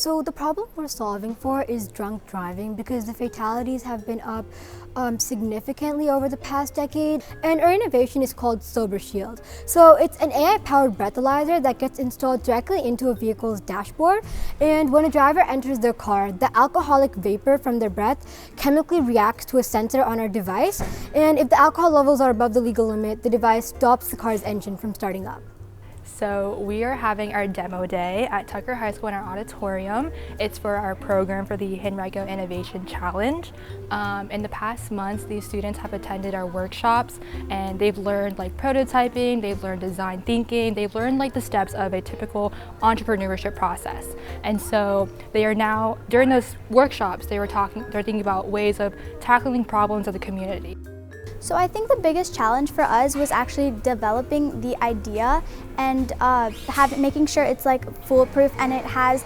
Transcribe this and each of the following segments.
So the problem we're solving for is drunk driving because the fatalities have been up significantly over the past decade, and our innovation is called Sober Shield. So it's an AI-powered breathalyzer that gets installed directly into a vehicle's dashboard, and when a driver enters their car, the alcoholic vapor from their breath chemically reacts to a sensor on our device, and if the alcohol levels are above the legal limit, the device stops the car's engine from starting up. So we are having our demo day at Tucker High School in our auditorium. It's for our program for the Henrico Innovation Challenge. In the past months, these students have attended our workshops and they've learned like prototyping, they've learned design thinking, they've learned like the steps of a typical entrepreneurship process. And so they are now, during those workshops, they're thinking about ways of tackling problems of the community. So I think the biggest challenge for us was actually developing the idea and making sure it's like foolproof and it has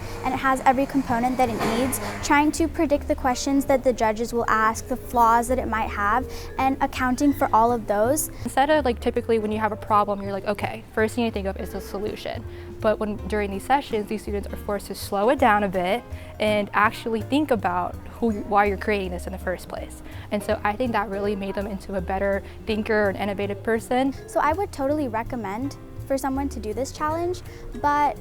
every component that it needs, trying to predict the questions that the judges will ask, the flaws that it might have, and accounting for all of those. Instead of like typically when you have a problem, you're like, okay, first thing you think of is the solution. But during these sessions, these students are forced to slow it down a bit and actually think about why you're creating this in the first place. And so I think that really made them into a better thinker and innovative person. So I would totally recommend for someone to do this challenge, but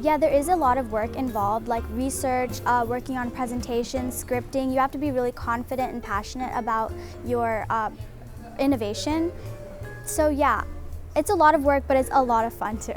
yeah, there is a lot of work involved, like research, working on presentations, scripting. You have to be really confident and passionate about your innovation. So yeah, it's a lot of work, but it's a lot of fun too.